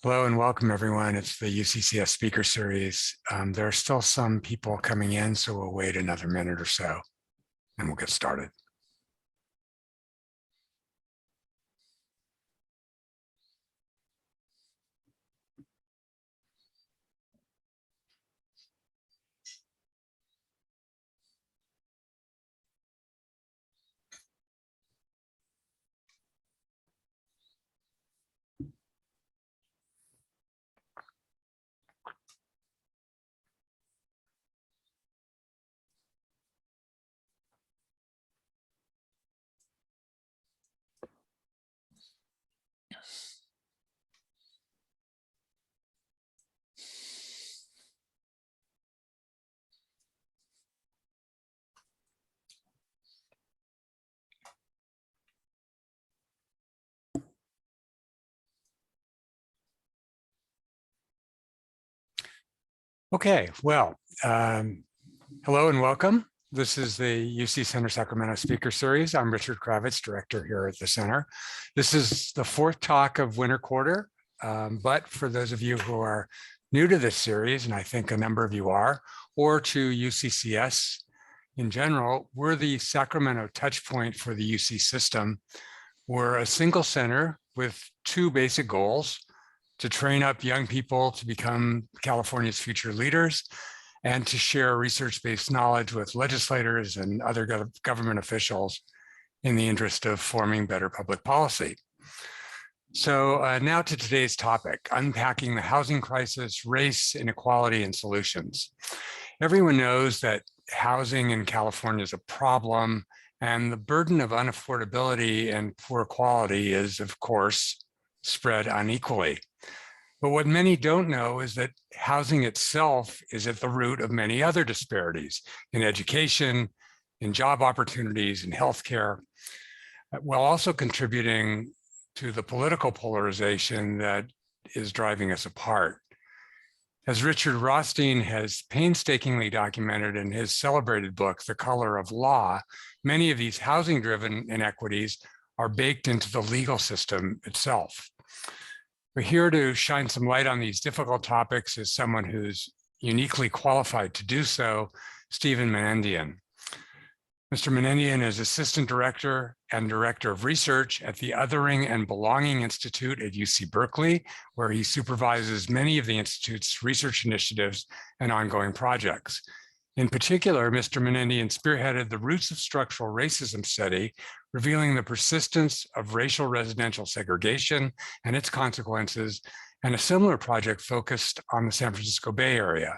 Hello and welcome everyone. It's the UCCS speaker series. There are still some people coming in, so we'll wait another minute or so and we'll get started. Okay, well, hello and welcome. This is the UC Center Sacramento Speaker Series. I'm Richard Kravitz, director here at the center. This is the fourth talk of winter quarter, but for those of you who are new to this series, and I think a number of you are, or to UCCS in general, we're the Sacramento touch point for the UC system. We're a single center with two basic goals: to train up young people to become California's future leaders, and to share research-based knowledge with legislators and other government officials in the interest of forming better public policy. So now to today's topic: unpacking the housing crisis, race, inequality, and solutions. Everyone knows that housing in California is a problem, and the burden of unaffordability and poor quality is, of course, spread unequally. But what many don't know is that housing itself is at the root of many other disparities in education, in job opportunities, in healthcare, while also contributing to the political polarization that is driving us apart. As Richard Rothstein has painstakingly documented in his celebrated book, The Color of Law, many of these housing-driven inequities are baked into the legal system itself. We're here to shine some light on these difficult topics is someone who's uniquely qualified to do so, Stephen Menedian. Mr. Menedian is Assistant Director and Director of Research at the Othering and Belonging Institute at UC Berkeley, where he supervises many of the Institute's research initiatives and ongoing projects. In particular, Mr. Menedian spearheaded the Roots of Structural Racism study, revealing the persistence of racial residential segregation and its consequences, and a similar project focused on the San Francisco Bay Area.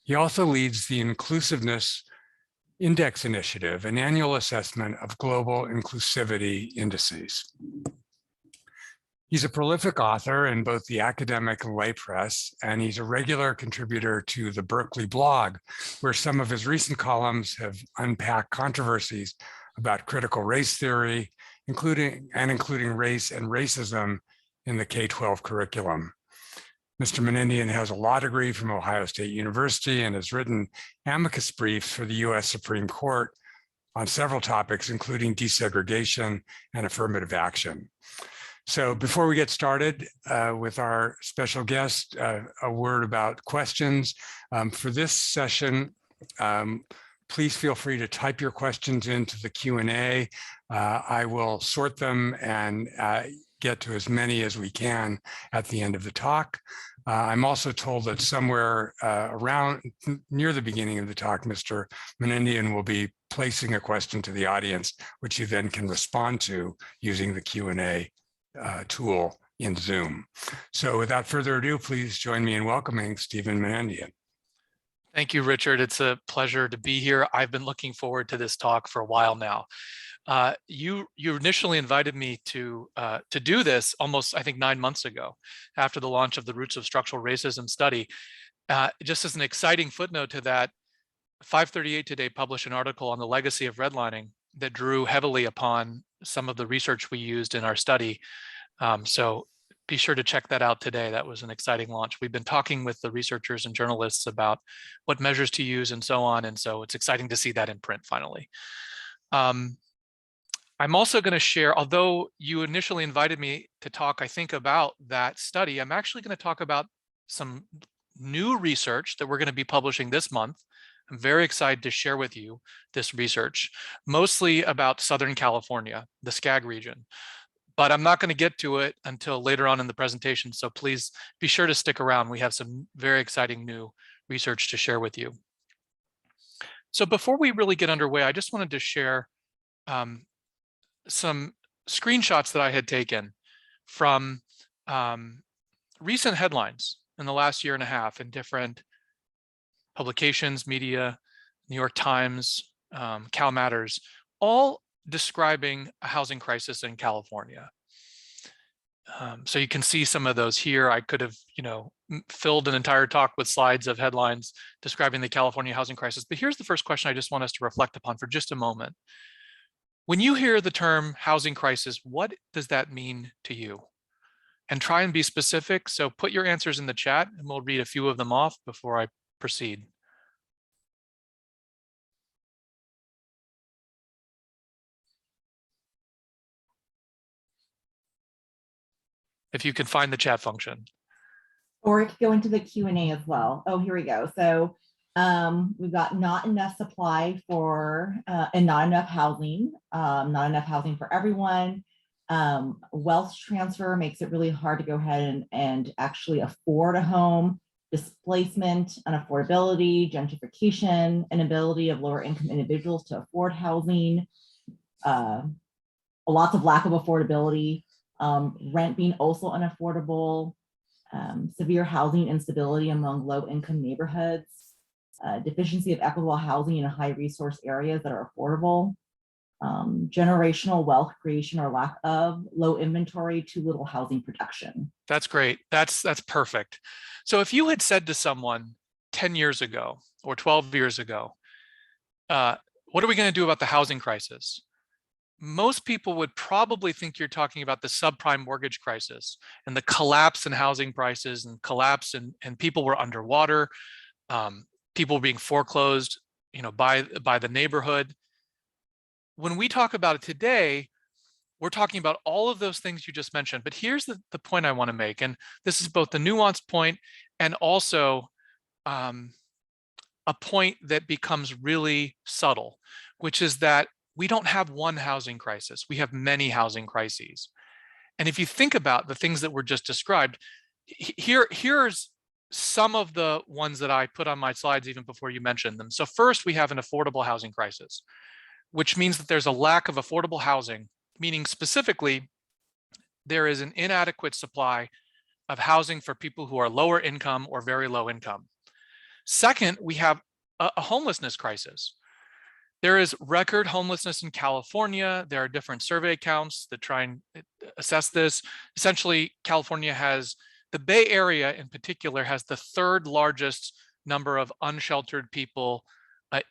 He also leads the Inclusiveness Index Initiative, an annual assessment of global inclusivity indices. He's a prolific author in both the academic and lay press, and he's a regular contributor to the Berkeley blog, where some of his recent columns have unpacked controversies about critical race theory, including race and racism in the K-12 curriculum. Mr. Menedian has a law degree from Ohio State University and has written amicus briefs for the US Supreme Court on several topics, including desegregation and affirmative action. So before we get started with our special guest, a word about questions. For this session, please feel free to type your questions into the Q&A. I will sort them and get to as many as we can at the end of the talk. I'm also told that somewhere around near the beginning of the talk, Mr. Menedian will be placing a question to the audience, which you then can respond to using the Q&A tool in Zoom. So without further ado, please join me in welcoming Stephen Menedian. Thank you, Richard. It's a pleasure to be here. I've been looking forward to this talk for a while now. You initially invited me to do this almost, I think, 9 months ago, after the launch of the Roots of Structural Racism study. Just as an exciting footnote to that, 538 Today published an article on the legacy of redlining that drew heavily upon some of the research we used in our study. So be sure to check that out today. That was an exciting launch. We've been talking with the researchers and journalists about what measures to use and so on. And so it's exciting to see that in print finally. I'm also going to share, although you initially invited me to talk, I think, about that study, I'm actually going to talk about some new research that we're going to be publishing this month. I'm very excited to share with you this research, mostly about Southern California, the SCAG region. But I'm not going to get to it until later on in the presentation, so please be sure to stick around. We have some very exciting new research to share with you. So before we really get underway, I just wanted to share some screenshots that I had taken from recent headlines in the last year and a half in different publications, media, New York Times, Cal Matters, all describing a housing crisis in California. So you can see some of those here. I could have, filled an entire talk with slides of headlines describing the California housing crisis. But here's the first question I just want us to reflect upon for just a moment. When you hear the term housing crisis, what does that mean to you? And try and be specific. So put your answers in the chat and we'll read a few of them off before I proceed. If you can find the chat function. Or it could go into the Q&A as well. Oh, here we go. So we've got not enough supply for and not enough housing for everyone. Wealth transfer makes it really hard to go ahead and actually afford a home. Displacement, unaffordability, gentrification, inability of lower income individuals to afford housing, lots of lack of affordability, rent being also unaffordable, severe housing instability among low-income neighborhoods, deficiency of equitable housing in high resource areas that are affordable, generational wealth creation or lack of, low inventory, too little housing production. That's great. That's perfect. So if you had said to someone 10 years ago or 12 years ago, what are we going to do about the housing crisis? Most people would probably think you're talking about the subprime mortgage crisis and the collapse in housing prices and collapse and people were underwater, people being foreclosed, by the neighborhood. When we talk about it today, we're talking about all of those things you just mentioned. But here's the point I want to make, and this is both the nuanced point and also a point that becomes really subtle, which is that we don't have one housing crisis. We have many housing crises. And if you think about the things that were just described, here's some of the ones that I put on my slides even before you mentioned them. So first, we have an affordable housing crisis, which means that there's a lack of affordable housing, meaning specifically, there is an inadequate supply of housing for people who are lower income or very low income. Second, we have a homelessness crisis. There is record homelessness in California. There are different survey counts that try and assess this. Essentially, California has, the Bay Area in particular, has the third largest number of unsheltered people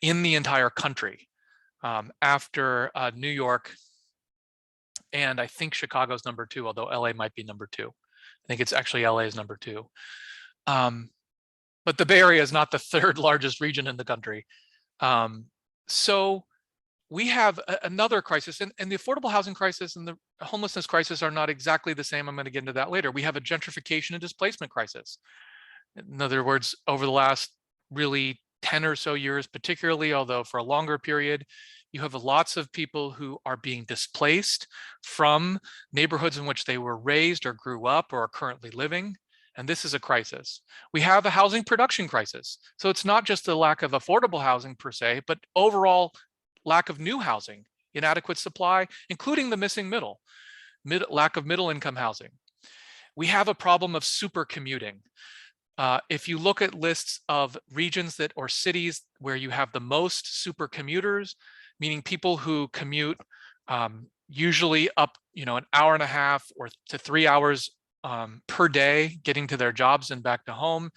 in the entire country, after New York, and I think Chicago's number 2, although LA might be number 2. I think it's actually LA is number 2. But the Bay Area is not the third largest region in the country. So we have another crisis, and the affordable housing crisis and the homelessness crisis are not exactly the same. I'm going to get into that later. We have a gentrification and displacement crisis. In other words, over the last really 10 or so years, particularly, although for a longer period, you have lots of people who are being displaced from neighborhoods in which they were raised or grew up or are currently living. And this is a crisis. We have a housing production crisis. So it's not just the lack of affordable housing per se, but overall lack of new housing, inadequate supply, including the missing lack of middle income housing. We have a problem of super commuting. If you look at lists of regions or cities where you have the most super commuters, meaning people who commute usually up, an hour and a half or to 3 hours per day, getting to their jobs and back to home,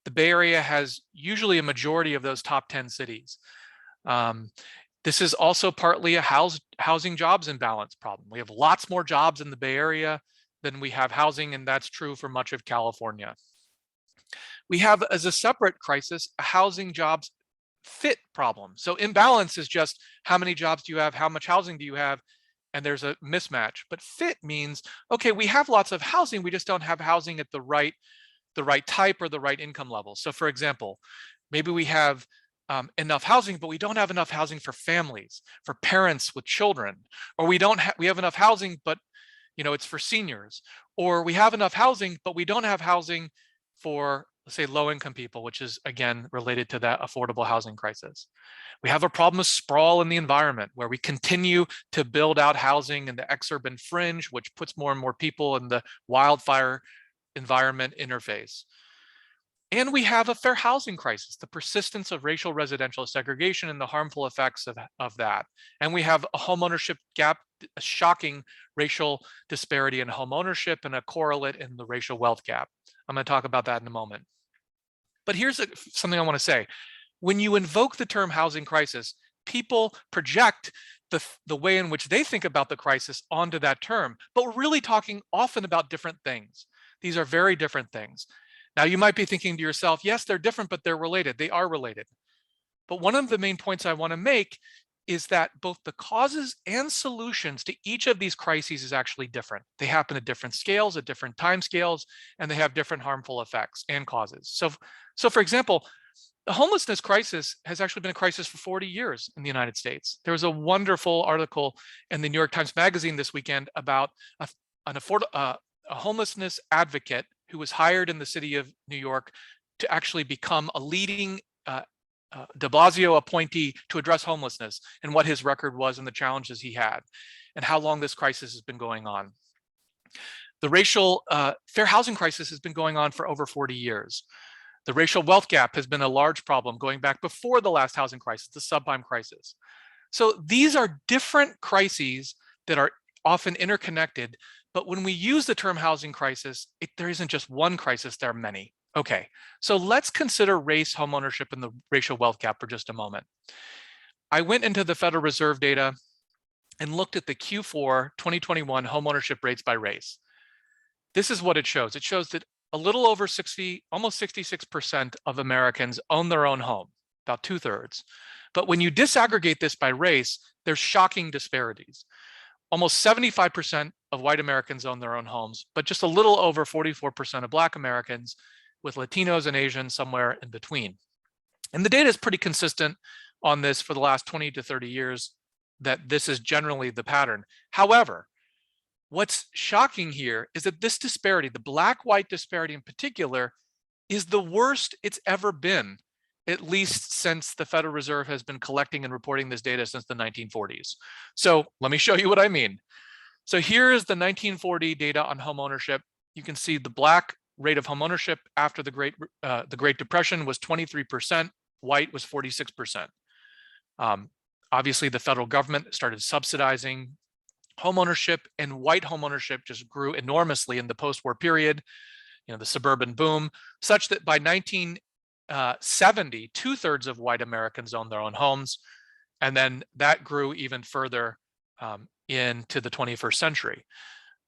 the Bay Area has usually a majority of those top 10 cities. This is also partly a housing jobs imbalance problem. We have lots more jobs in the Bay Area than we have housing, and that's true for much of California. We have, as a separate crisis, a housing jobs fit problem. So imbalance is just how many jobs do you have, how much housing do you have, and there's a mismatch. But fit means, okay, we have lots of housing, we just don't have housing at the right type or the right income level. So for example, maybe we have enough housing, but we don't have enough housing for families, for parents with children, or we have enough housing, but it's for seniors, or we have enough housing, but we don't have housing for, let's say, low-income people, which is again related to that affordable housing crisis. We have a problem of sprawl in the environment, where we continue to build out housing in the exurban fringe, which puts more and more people in the wildfire environment interface. And we have a fair housing crisis, the persistence of racial residential segregation and the harmful effects of that. And we have a homeownership gap, a shocking racial disparity in homeownership, and a correlate in the racial wealth gap. I'm going to talk about that in a moment. But here's something I want to say. When you invoke the term housing crisis, people project the way in which they think about the crisis onto that term, but we're really talking often about different things. These are very different things. Now, you might be thinking to yourself, yes, they're different, but they're related. They are related. But one of the main points I want to make is that both the causes and solutions to each of these crises is actually different. They happen at different scales, at different time scales, and they have different harmful effects and causes. So for example, the homelessness crisis has actually been a crisis for 40 years in the United States. There was a wonderful article in the New York Times Magazine this weekend about a homelessness advocate who was hired in the city of New York to actually become a leading de Blasio appointee to address homelessness, and what his record was and the challenges he had and how long this crisis has been going on. The racial fair housing crisis has been going on for over 40 years. The racial wealth gap has been a large problem going back before the last housing crisis, the subprime crisis. So these are different crises that are often interconnected, but when we use the term housing crisis, there isn't just one crisis, there are many. Okay, so let's consider race, homeownership, and the racial wealth gap for just a moment. I went into the Federal Reserve data and looked at the Q4 2021 homeownership rates by race. This is what it shows. It shows that a little over 60, almost 66% of Americans own their own home, about 2/3. But when you disaggregate this by race, there's shocking disparities. Almost 75% of white Americans own their own homes, but just a little over 44% of Black Americans, with Latinos and Asians somewhere in between. And the data is pretty consistent on this for the last 20 to 30 years, that this is generally the pattern. However, what's shocking here is that this disparity, the Black-white disparity in particular, is the worst it's ever been, at least since the Federal Reserve has been collecting and reporting this data since the 1940s. So let me show you what I mean. So here is the 1940 data on homeownership. You can see the Black rate of homeownership after the Great Depression was 23%, white was 46%. Obviously, the federal government started subsidizing homeownership, and white homeownership just grew enormously in the post-war period, the suburban boom, such that by 1970, 2/3 of white Americans owned their own homes, and then that grew even further into the 21st century.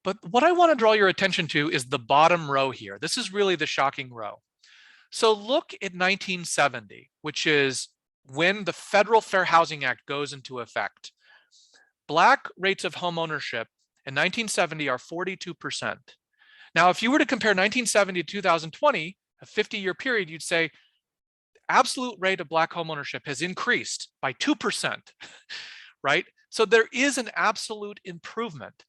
But what I want to draw your attention to is the bottom row here. This is really the shocking row. So look at 1970, which is when the Federal Fair Housing Act goes into effect. Black rates of homeownership in 1970 are 42%. Now, if you were to compare 1970 to 2020, a 50-year period, you'd say absolute rate of Black homeownership has increased by 2%, right? So there is an absolute improvement.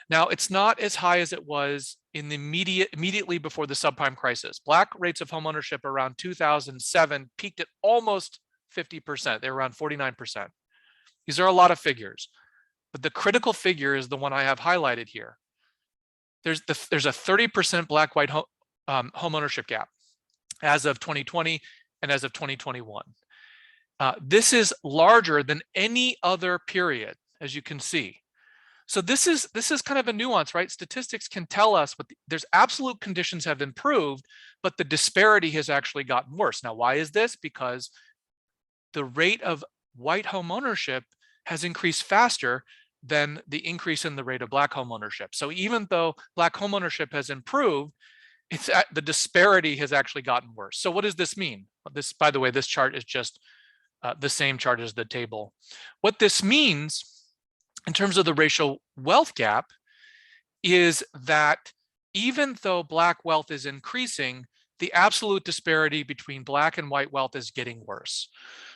Now, it's not as high as it was in the immediately before the subprime crisis. Black rates of homeownership around 2007 peaked at almost 50%. They were around 49%. These are a lot of figures, but the critical figure is the one I have highlighted here. There's a 30% Black-white homeownership gap as of 2020 and as of 2021. This is larger than any other period, as you can see. So this is kind of a nuance, right? Statistics can tell us, but there's absolute conditions have improved, but the disparity has actually gotten worse. Now, why is this? Because the rate of white home ownership has increased faster than the increase in the rate of Black home ownership. So even though Black home ownership has improved, the disparity has actually gotten worse. So what does this mean? This, by the way, this chart is just the same chart as the table. What this means in terms of the racial wealth gap is that even though Black wealth is increasing, the absolute disparity between Black and white wealth is getting worse.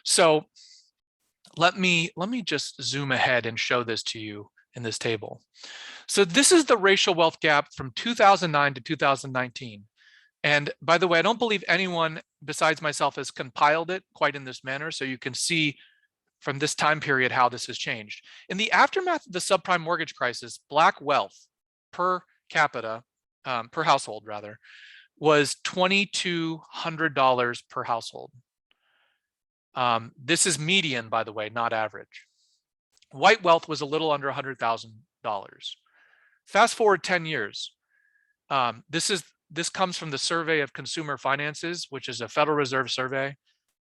So let me just zoom ahead and show this to you in this table. So this is the racial wealth gap from 2009 to 2019. And by the way, I don't believe anyone besides myself has compiled it quite in this manner. So you can see from this time period how this has changed. In the aftermath of the subprime mortgage crisis, Black wealth per capita, per household rather, was $2,200 per household. This is median, by the way, not average. White wealth was a little under $100,000. Fast forward 10 years. This comes from the Survey of Consumer Finances, which is a Federal Reserve survey.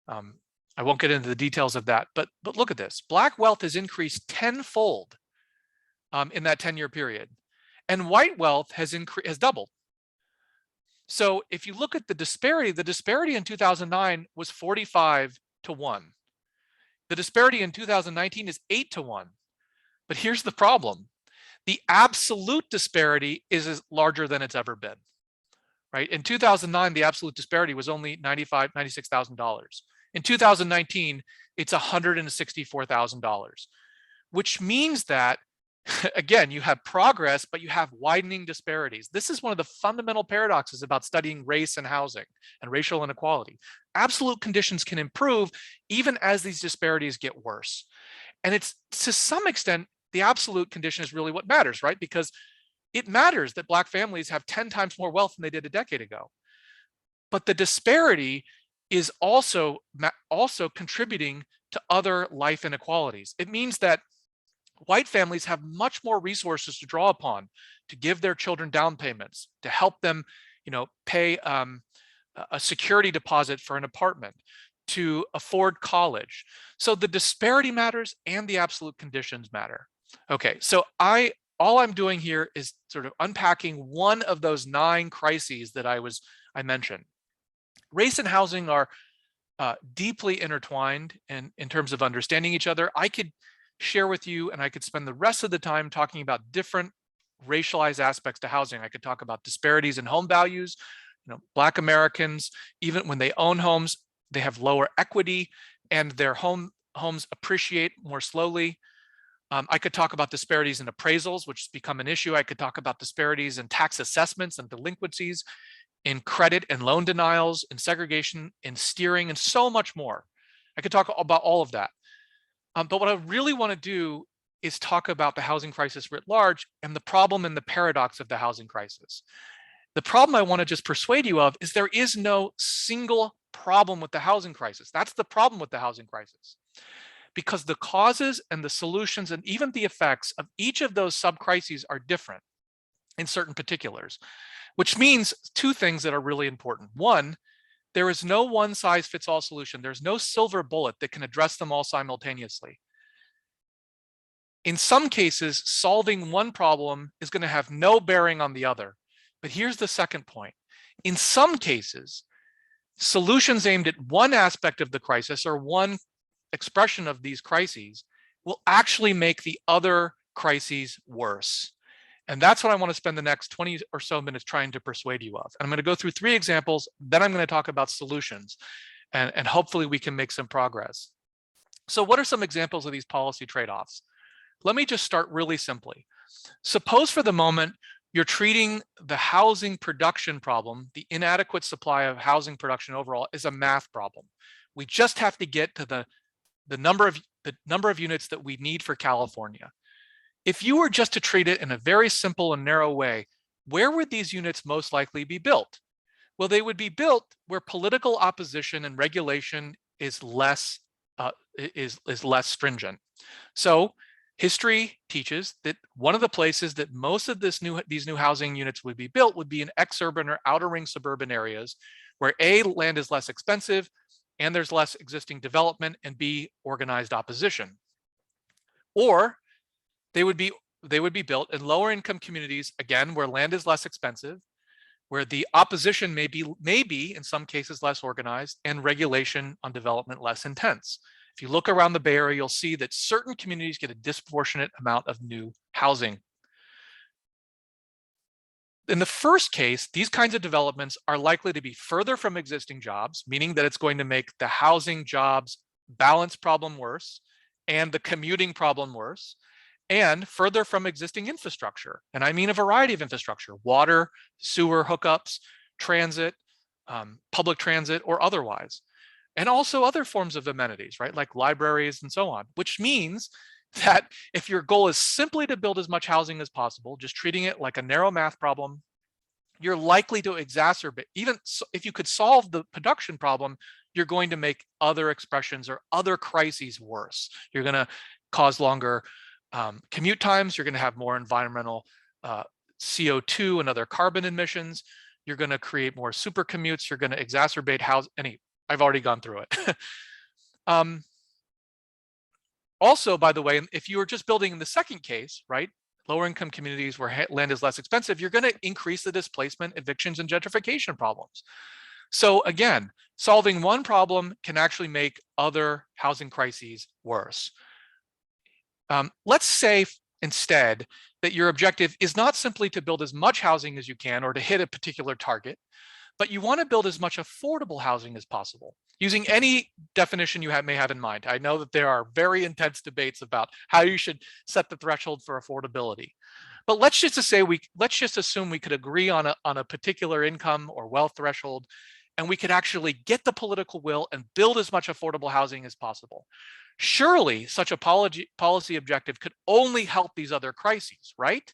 I won't get into the details of that, but look at this. Black wealth has increased tenfold in that 10-year period, and white wealth has doubled. So if you look at the disparity in 2009 was 45 to 1. The disparity in 2019 is 8 to 1. But here's the problem. The absolute disparity is larger than it's ever been, right? In 2009, the absolute disparity was only $96,000. In 2019, it's $164,000, which means that, again, you have progress, but you have widening disparities. This is one of the fundamental paradoxes about studying race and housing and racial inequality. Absolute conditions can improve even as these disparities get worse. And it's, to some extent, the absolute condition is really what matters, right? Because it matters that Black families have 10 times more wealth than they did a decade ago. But the disparity is also contributing to other life inequalities. It means that white families have much more resources to draw upon to give their children down payments, to help them, pay a security deposit for an apartment, to afford college. So the disparity matters and the absolute conditions matter. Okay, so all I'm doing here is sort of unpacking one of those 9 crises that I mentioned. Race and housing are deeply intertwined in terms of understanding each other. I could share with you, and I could spend the rest of the time talking about different racialized aspects to housing. I could talk about disparities in home values. Black Americans, even when they own homes, they have lower equity and their homes appreciate more slowly. I could talk about disparities in appraisals, which has become an issue. I could talk about disparities in tax assessments and delinquencies, in credit and loan denials, in segregation, in steering, and so much more. I could talk about all of that. But what I really want to do is talk about the housing crisis writ large and the problem and the paradox of the housing crisis. The problem I want to just persuade you of is there is no single problem with the housing crisis. That's the problem with the housing crisis. Because the causes and the solutions and even the effects of each of those sub-crises are different in certain particulars, which means 2 things that are really important. One, there is no one-size-fits-all solution. There's no silver bullet that can address them all simultaneously. In some cases, solving one problem is going to have no bearing on the other. But here's the second point. In some cases, solutions aimed at one aspect of the crisis or one expression of these crises will actually make the other crises worse. And that's what I want to spend the next 20 or so minutes trying to persuade you of. And I'm going to go through 3 examples, then I'm going to talk about solutions, and hopefully we can make some progress. So what are some examples of these policy trade-offs? Let me just start really simply. Suppose for the moment you're treating the housing production problem, the inadequate supply of housing production overall, as a math problem. We just have to get to the number of units that we need for California. If you were just to treat it in a very simple and narrow way, where would these units most likely be built? Well, they would be built where political opposition and regulation is less stringent. So history teaches that one of the places that most of these new housing units would be built would be in exurban or outer ring suburban areas where A, land is less expensive and there's less existing development, and B, organized opposition. Or they would be built in lower income communities, again, where land is less expensive, where the opposition may be in some cases less organized and regulation on development less intense. If If you look around the Bay Area, you'll see that certain communities get a disproportionate amount of new housing. In the first case, these kinds of developments are likely to be further from existing jobs, meaning that it's going to make the housing jobs balance problem worse and the commuting problem worse, and further from existing infrastructure. And I mean a variety of infrastructure: water, sewer hookups, transit, public transit, or otherwise. And also other forms of amenities, right? Like libraries and so on, which means that if your goal is simply to build as much housing as possible, just treating it like a narrow math problem, you're likely to exacerbate, even if you could solve the production problem, you're going to make other expressions or other crises worse. You're going to cause longer commute times. You're going to have more environmental CO2 and other carbon emissions. You're going to create more super commutes. You're going to exacerbate I've already gone through it. Also, by the way, if you were just building in the second case, right, lower income communities where land is less expensive, you're going to increase the displacement, evictions, and gentrification problems. So again, solving one problem can actually make other housing crises worse. Let's say instead that your objective is not simply to build as much housing as you can or to hit a particular target, but you want to build as much affordable housing as possible, using any definition you may have in mind. I know that there are very intense debates about how you should set the threshold for affordability. But let's just assume we could agree on a particular income or wealth threshold, and we could actually get the political will and build as much affordable housing as possible. Surely such a policy objective could only help these other crises, right?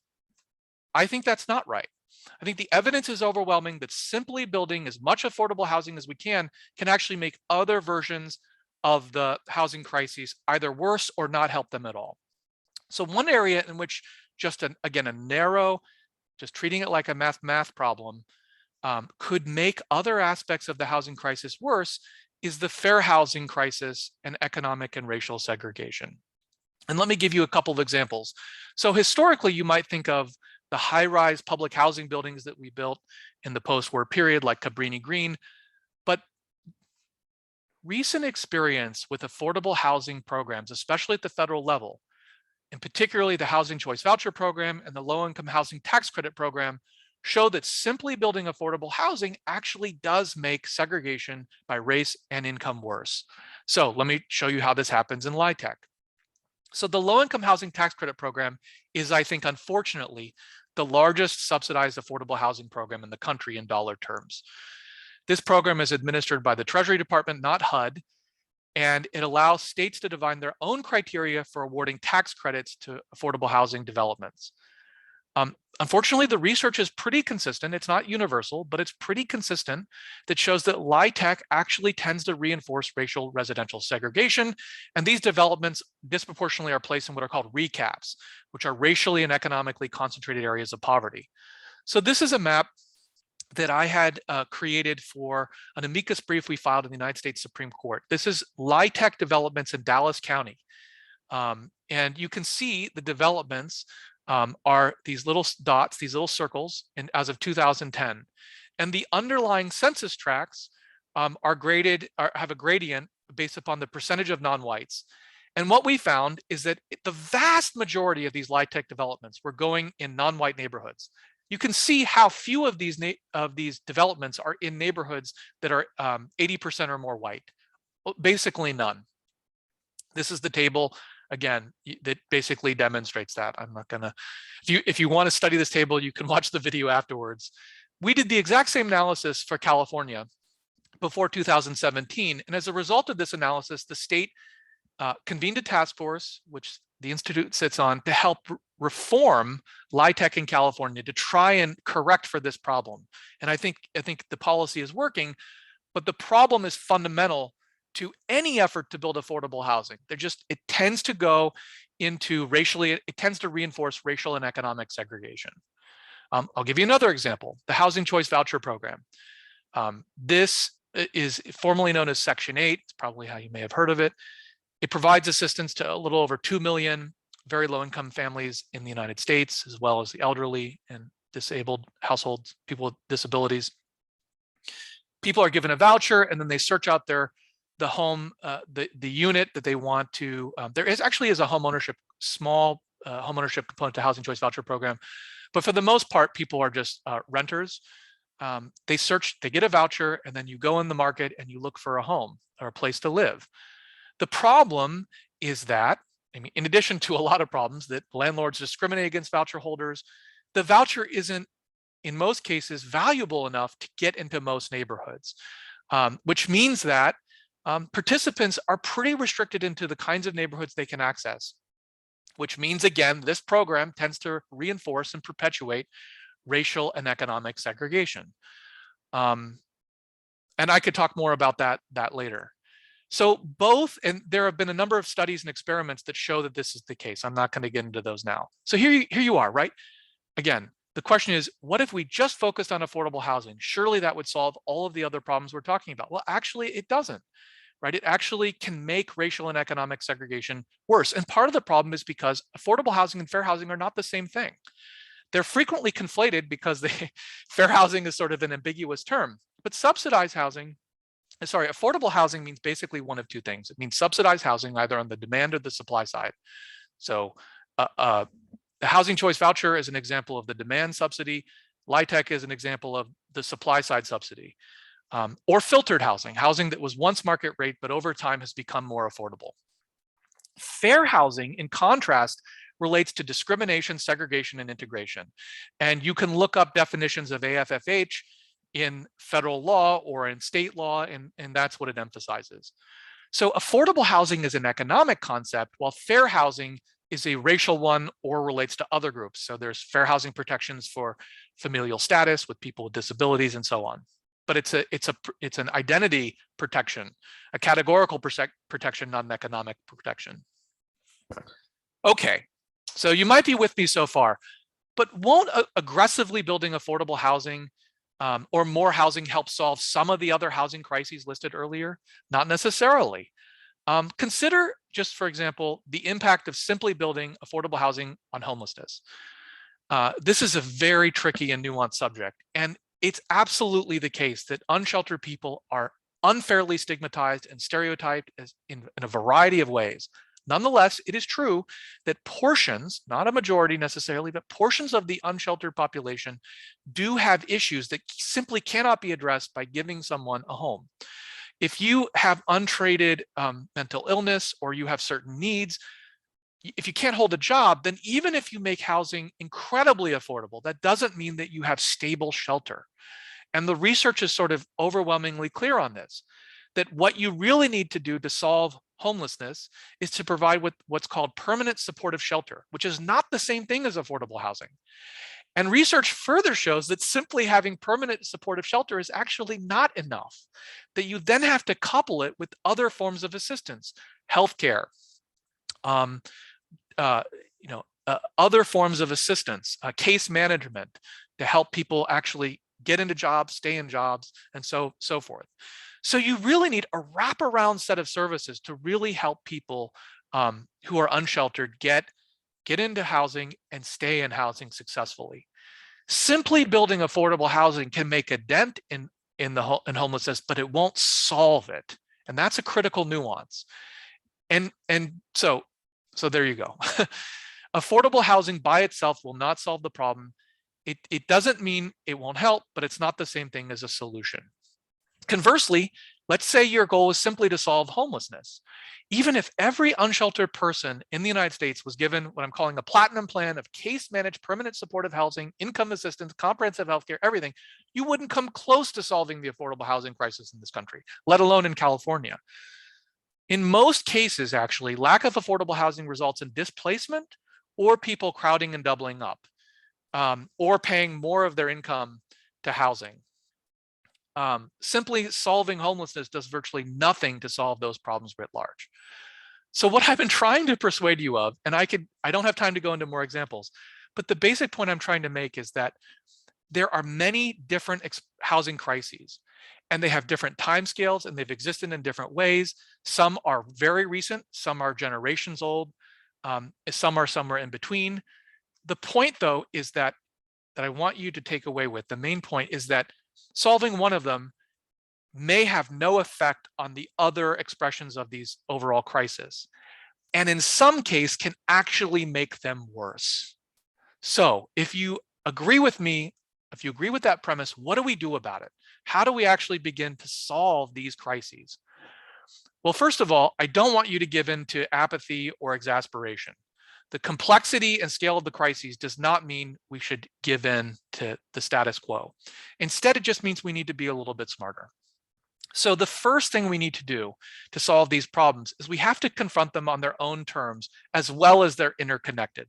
I think that's not right. I think the evidence is overwhelming that simply building as much affordable housing as we can actually make other versions of the housing crises either worse or not help them at all. So one area in which again, a narrow, just treating it like a math problem could make other aspects of the housing crisis worse is the fair housing crisis and economic and racial segregation. And let me give you a couple of examples. So historically, you might think of the high-rise public housing buildings that we built in the post-war period, like Cabrini Green. But recent experience with affordable housing programs, especially at the federal level, and particularly the Housing Choice Voucher Program and the Low-Income Housing Tax Credit Program, show that simply building affordable housing actually does make segregation by race and income worse. So let me show you how this happens in LIHTC. So the Low-Income Housing Tax Credit Program is, I think, unfortunately, the largest subsidized affordable housing program in the country in dollar terms. This program is administered by the Treasury Department, not HUD, and it allows states to define their own criteria for awarding tax credits to affordable housing developments. Unfortunately, the research is pretty consistent. It's not universal, but it's pretty consistent that shows that LIHTC actually tends to reinforce racial residential segregation. And these developments disproportionately are placed in what are called recaps, which are racially and economically concentrated areas of poverty. So this is a map that I had created for an amicus brief we filed in the United States Supreme Court. This is LIHTC developments in Dallas County. And you can see the developments are these little dots, these little circles, and as of 2010. And the underlying census tracts have a gradient based upon the percentage of non-whites. And what we found is that the vast majority of these LIHTC developments were going in non-white neighborhoods. You can see how few of these developments are in neighborhoods that are 80% or more white. Basically none. This is the table, again, that basically demonstrates that. I'm not gonna, if you want to study this table, you can watch the video afterwards. We did the exact same analysis for California before 2017. And as a result of this analysis, the state convened a task force, which the Institute sits on, to help reform LIHTC in California to try and correct for this problem. And I think the policy is working, but the problem is fundamental to any effort to build affordable housing. It tends to go into it tends to reinforce racial and economic segregation. I'll give you another example, the Housing Choice Voucher Program. This is formally known as Section 8. It's probably how you may have heard of it. It provides assistance to a little over 2 million very low-income families in the United States, as well as the elderly and disabled households, people with disabilities. People are given a voucher, and then they search out their the home, the unit that they want to, there is actually a home ownership, small home ownership component to housing choice voucher program. But for the most part, people are just renters. They search, they get a voucher, and then you go in the market and you look for a home or a place to live. The problem is that, I mean, in addition to a lot of problems that landlords discriminate against voucher holders, the voucher isn't, in most cases, valuable enough to get into most neighborhoods, which means that participants are pretty restricted into the kinds of neighborhoods they can access, which means, again, this program tends to reinforce and perpetuate racial and economic segregation. And I could talk more about that later. So both, and there have been a number of studies and experiments that show that this is the case. I'm not going to get into those now. So here you are, right? Again, the question is, what if we just focused on affordable housing? Surely that would solve all of the other problems we're talking about. Well, actually, it doesn't, right? It actually can make racial and economic segregation worse. And part of the problem is because affordable housing and fair housing are not the same thing. They're frequently conflated because fair housing is sort of an ambiguous term, but subsidized housing, sorry, affordable housing means basically one of two things. It means subsidized housing either on the demand or the supply side. So the housing choice voucher is an example of the demand subsidy. LIHTC is an example of the supply side subsidy. Or filtered housing, housing that was once market rate, but over time has become more affordable. Fair housing, in contrast, relates to discrimination, segregation, and integration. And you can look up definitions of AFFH in federal law or in state law, and that's what it emphasizes. So affordable housing is an economic concept, while fair housing is a racial one or relates to other groups. So there's fair housing protections for familial status with people with disabilities and so on. But it's an identity protection, a categorical protection, not an economic protection. Okay, so you might be with me so far, but won't aggressively building affordable housing or more housing help solve some of the other housing crises listed earlier? Not necessarily. Consider just, for example, the impact of simply building affordable housing on homelessness. This is a very tricky and nuanced subject, and it's absolutely the case that unsheltered people are unfairly stigmatized and stereotyped as in a variety of ways. Nonetheless, it is true that portions, not a majority necessarily, but portions of the unsheltered population do have issues that simply cannot be addressed by giving someone a home. If you have untreated mental illness or you have certain needs, if you can't hold a job, then even if you make housing incredibly affordable, that doesn't mean that you have stable shelter. And the research is sort of overwhelmingly clear on this, that what you really need to do to solve homelessness is to provide what's called permanent supportive shelter, which is not the same thing as affordable housing. And research further shows that simply having permanent supportive shelter is actually not enough, that you then have to couple it with other forms of assistance, healthcare, other forms of assistance, case management to help people actually get into jobs, stay in jobs, and so forth. So you really need a wraparound set of services to really help people who are unsheltered get into housing and stay in housing successfully. Simply building affordable housing can make a dent in homelessness, but it won't solve it. And that's a critical nuance. And so there you go. Affordable housing by itself will not solve the problem. It doesn't mean it won't help, but it's not the same thing as a solution. Conversely, let's say your goal is simply to solve homelessness. Even if every unsheltered person in the United States was given what I'm calling a platinum plan of case-managed permanent supportive housing, income assistance, comprehensive healthcare, everything, you wouldn't come close to solving the affordable housing crisis in this country, let alone in California. In most cases, actually, lack of affordable housing results in displacement or people crowding and doubling up, or paying more of their income to housing. Simply solving homelessness does virtually nothing to solve those problems writ large. So what I've been trying to persuade you of, and I don't have time to go into more examples, but the basic point I'm trying to make is that there are many different housing crises, and they have different timescales, and they've existed in different ways. Some are very recent, some are generations old, some are somewhere in between. The point, though, is that I want you to take away with, the main point is that solving one of them may have no effect on the other expressions of these overall crises, and in some case can actually make them worse. So if you agree with me, if you agree with that premise, what do we do about it? How do we actually begin to solve these crises? Well, first of all, I don't want you to give in to apathy or exasperation. The complexity and scale of the crises does not mean we should give in to the status quo. Instead, it just means we need to be a little bit smarter. So the first thing we need to do to solve these problems is we have to confront them on their own terms, as well as their interconnections.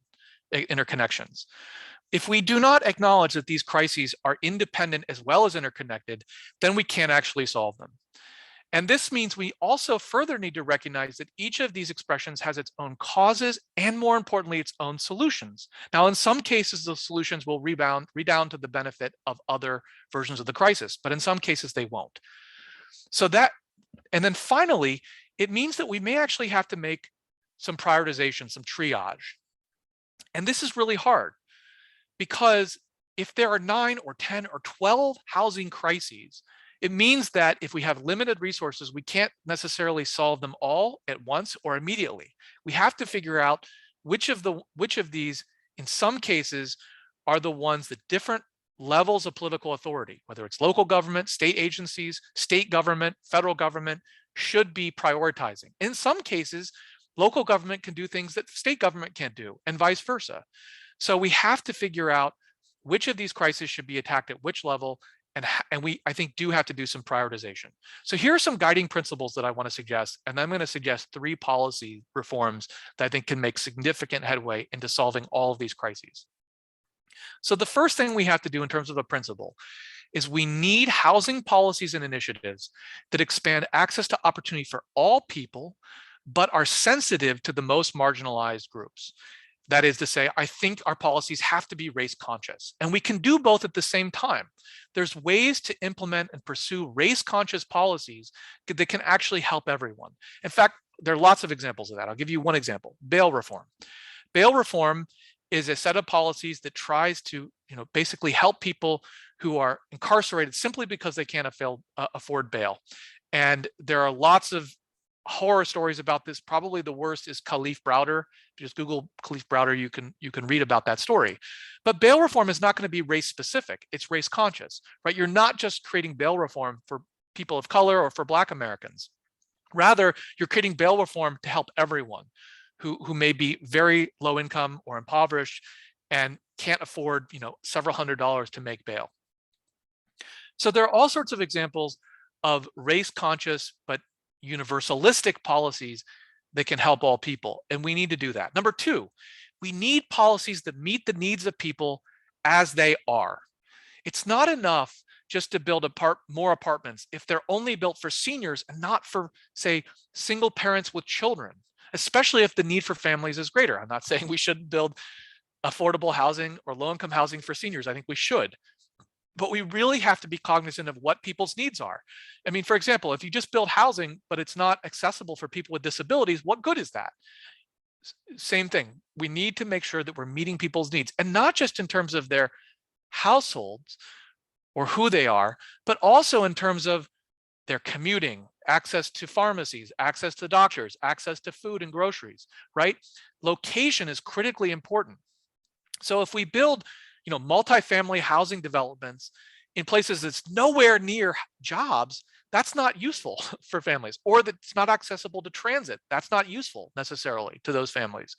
If we do not acknowledge that these crises are independent as well as interconnected, then we can't actually solve them. And this means we also further need to recognize that each of these expressions has its own causes and, more importantly, its own solutions. Now, in some cases, the solutions will redound to the benefit of other versions of the crisis, but in some cases they won't. So that, and then finally, it means that we may actually have to make some prioritization, some triage. And this is really hard because if there are 9 or 10 or 12 housing crises, it means that if we have limited resources, we can't necessarily solve them all at once or immediately. We have to figure out which of these, in some cases, are the ones that different levels of political authority, whether it's local government, state agencies, state government, federal government, should be prioritizing. In some cases, local government can do things that state government can't do, and vice versa. So we have to figure out which of these crises should be attacked at which level, and we, I think, do have to do some prioritization. So here are some guiding principles that I want to suggest, and I'm going to suggest 3 policy reforms that I think can make significant headway into solving all of these crises. So the first thing we have to do in terms of a principle is we need housing policies and initiatives that expand access to opportunity for all people, but are sensitive to the most marginalized groups. That is to say, I think our policies have to be race conscious, and we can do both at the same time. There's ways to implement and pursue race conscious policies that can actually help everyone. In fact, there are lots of examples of that. I'll give you one example: bail reform. Bail reform is a set of policies that tries to, basically help people who are incarcerated simply because they can't afford bail. And there are lots of horror stories about this. Probably the worst is Khalif Browder. If you just Google Khalif Browder, you can read about that story. But bail reform is not going to be race specific. It's race conscious, right? You're not just creating bail reform for people of color or for Black Americans. Rather, you're creating bail reform to help everyone who may be very low income or impoverished and can't afford, several $100s to make bail. So there are all sorts of examples of race conscious but universalistic policies that can help all people, and we need to do that. Number 2, we need policies that meet the needs of people as they are. It's not enough just to build more apartments if they're only built for seniors and not for, say, single parents with children, especially if the need for families is greater. I'm not saying we shouldn't build affordable housing or low-income housing for seniors. I think we should. But we really have to be cognizant of what people's needs are. I mean, for example, if you just build housing, but it's not accessible for people with disabilities, what good is that? Same thing. We need to make sure that we're meeting people's needs, and not just in terms of their households or who they are, but also in terms of their commuting, access to pharmacies, access to doctors, access to food and groceries, right? Location is critically important. So if we build multifamily housing developments in places that's nowhere near jobs, that's not useful for families, or that's not accessible to transit. That's not useful necessarily to those families.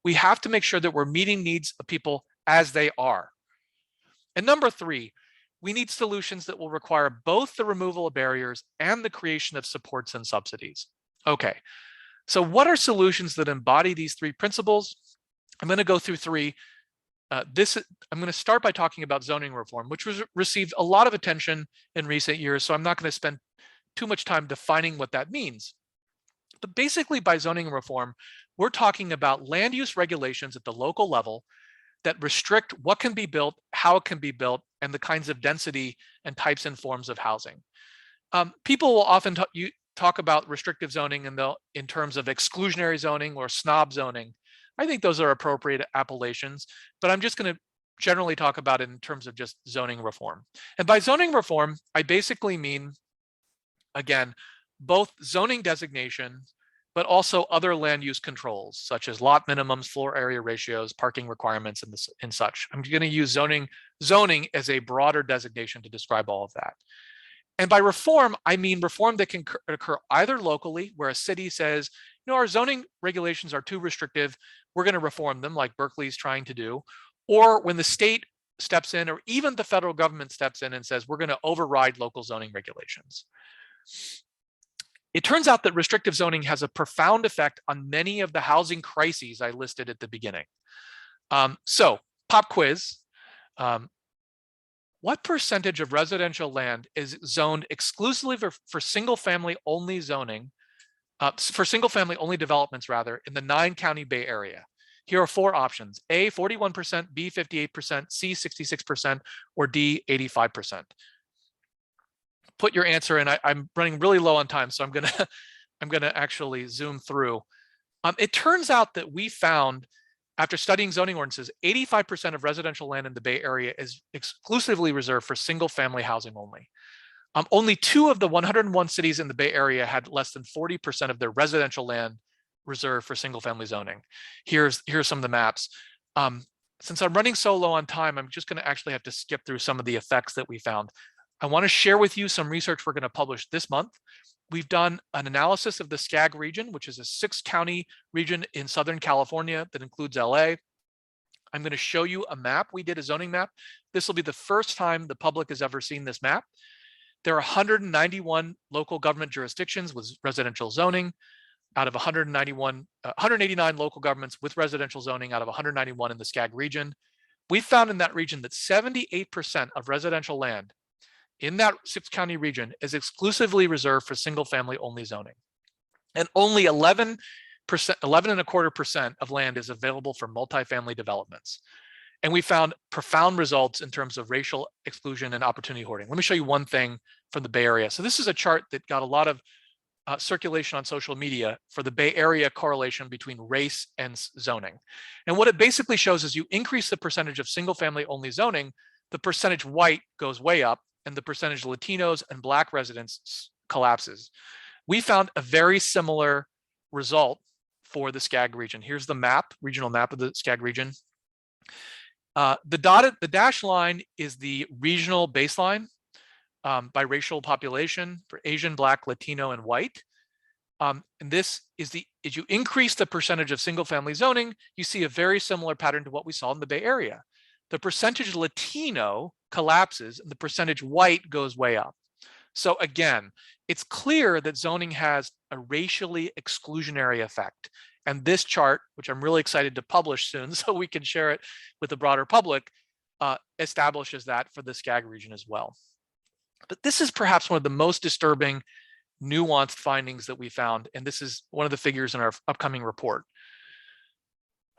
We have to make sure that we're meeting needs of people as they are. And number 3, we need solutions that will require both the removal of barriers and the creation of supports and subsidies. Okay, so what are solutions that embody these 3 principles? I'm going to go through 3. I'm going to start by talking about zoning reform, which was received a lot of attention in recent years, so I'm not going to spend too much time defining what that means. But basically, by zoning reform, we're talking about land use regulations at the local level that restrict what can be built, how it can be built, and the kinds of density and types and forms of housing. People will often talk about restrictive zoning in terms of exclusionary zoning or snob zoning. I think those are appropriate appellations, but I'm just going to generally talk about it in terms of just zoning reform. And by zoning reform, I basically mean again, both zoning designations, but also other land use controls, such as lot minimums, floor area ratios, parking requirements, and such. I'm going to use zoning as a broader designation to describe all of that. And by reform, I mean reform that can occur either locally, where a city says, our zoning regulations are too restrictive, we're going to reform them, like Berkeley's trying to do, or when the state steps in, or even the federal government steps in and says, we're going to override local zoning regulations. It turns out that restrictive zoning has a profound effect on many of the housing crises I listed at the beginning. So, pop quiz. What percentage of residential land is zoned exclusively for single-family only zoning, for single-family only developments rather, in the 9-county Bay Area? Here are 4 options: A, 41%, B, 58%, C, 66%, or D, 85%. Put your answer in. I'm running really low on time, so I'm gonna actually zoom through. It turns out that we found, after studying zoning ordinances, 85% of residential land in the Bay Area is exclusively reserved for single-family housing only. Only 2 of the 101 cities in the Bay Area had less than 40% of their residential land reserved for single-family zoning. Here's some of the maps. Since I'm running so low on time, I'm just going to actually have to skip through some of the effects that we found. I want to share with you some research we're going to publish this month. We've done an analysis of the SCAG region, which is a 6-county region in Southern California that includes LA. I'm going to show you a map. We did a zoning map. This will be the first time the public has ever seen this map. There are 191 local government jurisdictions with residential zoning out of 189 local governments with residential zoning out of 191 in the SCAG region. We found in that region that 78% of residential land in that 6-county region is exclusively reserved for single-family only zoning. And only 11.25% of land is available for multifamily developments. And we found profound results in terms of racial exclusion and opportunity hoarding. Let me show you one thing from the Bay Area. So this is a chart that got a lot of circulation on social media for the Bay Area correlation between race and zoning. And what it basically shows is you increase the percentage of single-family only zoning, the percentage white goes way up, and the percentage Latinos and Black residents collapses. We found a very similar result for the SCAG region. Here's the map, regional map of the SCAG region. The dashed line is the regional baseline by racial population for Asian, Black, Latino, and white. And this is as you increase the percentage of single-family zoning, you see a very similar pattern to what we saw in the Bay Area. The percentage Latino collapses and the percentage white goes way up. So again, it's clear that zoning has a racially exclusionary effect. And this chart, which I'm really excited to publish soon so we can share it with the broader public, establishes that for the SCAG region as well. But this is perhaps one of the most disturbing, nuanced findings that we found. And this is one of the figures in our upcoming report.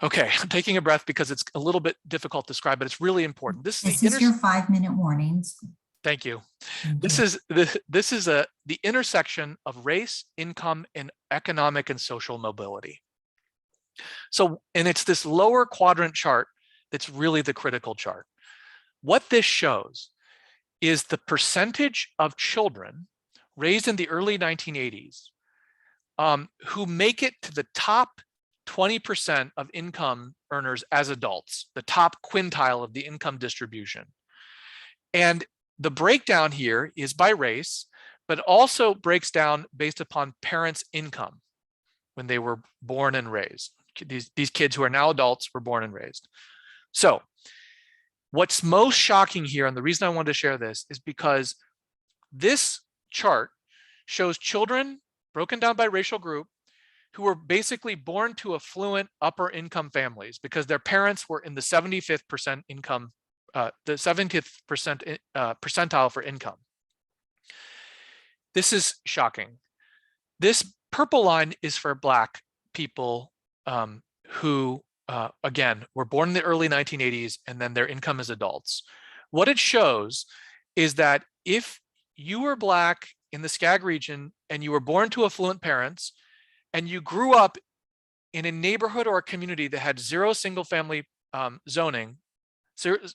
Okay, I'm taking a breath because it's a little bit difficult to describe, but it's really important. This is your 5-minute warnings. Thank you. This is the intersection of race, income, and economic and social mobility. So, and it's this lower quadrant chart that's really the critical chart. What this shows is the percentage of children raised in the early 1980s who make it to the top 20% of income earners as adults, the top quintile of the income distribution. And the breakdown here is by race, but also breaks down based upon parents' income when they were born and raised. These kids who are now adults were born and raised. So what's most shocking here, and the reason I wanted to share this, is because this chart shows children broken down by racial group who were basically born to affluent upper income families because their parents were in the 75th percent income, the 70th percentile for income. This is shocking. This purple line is for Black people who, again, were born in the early 1980s and then their income as adults. What it shows is that if you were Black in the SCAG region and you were born to affluent parents and you grew up in a neighborhood or a community that had zero single-family zoning,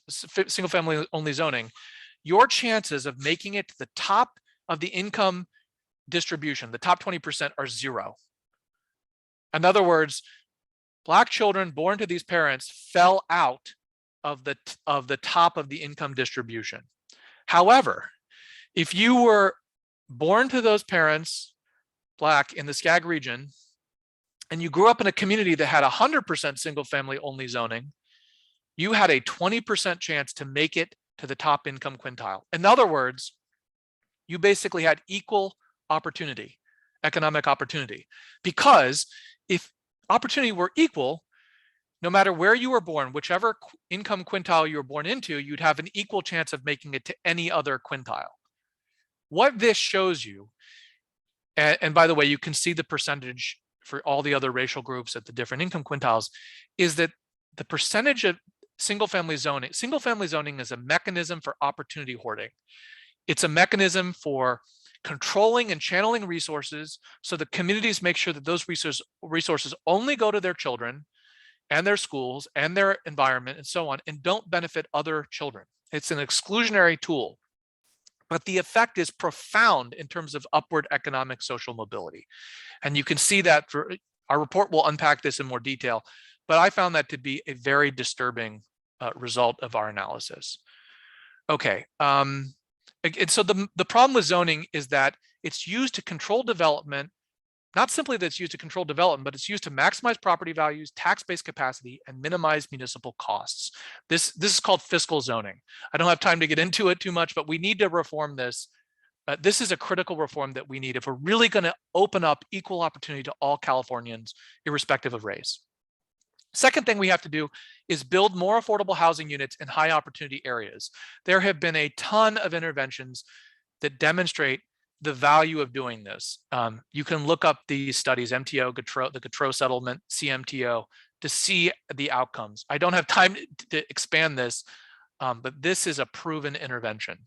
single-family only zoning, your chances of making it to the top of the income distribution, the top 20% are 0. In other words, Black children born to these parents fell out of the top of the income distribution. However, if you were born to those parents, Black, in the Skag region, and you grew up in a community that had 100% single family only zoning, you had a 20% chance to make it to the top income quintile. In other words, you basically had equal opportunity, economic opportunity, because if opportunity were equal, no matter where you were born, whichever income quintile you were born into, you'd have an equal chance of making it to any other quintile. What this shows you, and by the way, you can see the percentage for all the other racial groups at the different income quintiles, is that the percentage of single family zoning is a mechanism for opportunity hoarding. It's a mechanism for controlling and channeling resources so the communities make sure that those resources only go to their children and their schools and their environment and so on, and don't benefit other children. It's an exclusionary tool, but the effect is profound in terms of upward economic social mobility. And you can see that our report will unpack this in more detail, but I found that to be a very disturbing result of our analysis. Okay, and so the problem with zoning is that it's used to control development. Not simply that it's used to control development, but it's used to maximize property values, tax-based capacity, and minimize municipal costs. This is called fiscal zoning. I don't have time to get into it too much, but we need to reform this. This is a critical reform that we need if we're really going to open up equal opportunity to all Californians, irrespective of race. Second thing we have to do is build more affordable housing units in high opportunity areas. There have been a ton of interventions that demonstrate the value of doing this. You can look up these studies, MTO, the Gautreaux settlement, CMTO, to see the outcomes. I don't have time to expand this, but this is a proven intervention.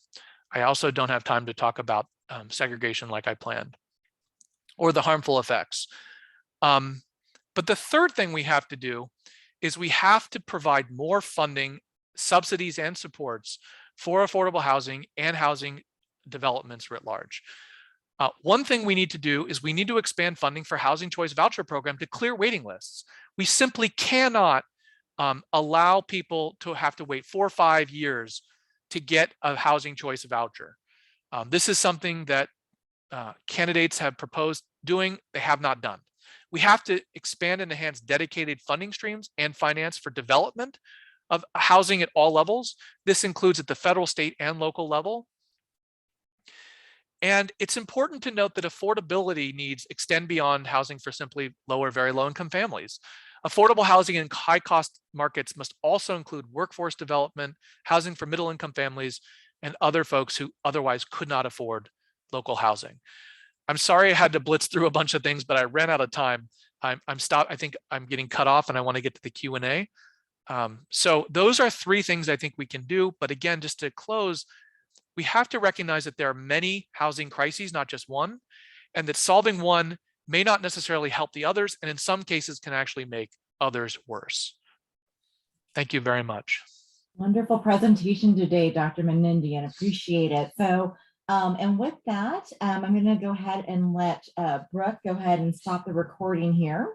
I also don't have time to talk about segregation like I planned, or the harmful effects. But the third thing we have to do is we have to provide more funding, subsidies, and supports for affordable housing and housing developments writ large. One thing we need to do is we need to expand funding for Housing Choice Voucher Program to clear waiting lists. We simply cannot allow people to have to wait 4 or 5 years to get a Housing Choice Voucher. This is something that candidates have proposed doing, they have not done. We have to expand and enhance dedicated funding streams and finance for development of housing at all levels. This includes at the federal, state, and local level. And it's important to note that affordability needs extend beyond housing for simply low or very low income families. Affordable housing in high cost markets must also include workforce development, housing for middle income families, and other folks who otherwise could not afford local housing. I'm sorry I had to blitz through a bunch of things, but I ran out of time. I'm stopped. I think I'm getting cut off and I want to get to the Q&A. So those are 3 things I think we can do. But again, just to close, we have to recognize that there are many housing crises, not just one, and that solving one may not necessarily help the others, and in some cases can actually make others worse. Thank you very much. Wonderful presentation today, Dr. Menedian. Appreciate it. So, and with that, I'm going to go ahead and let Brooke go ahead and stop the recording here.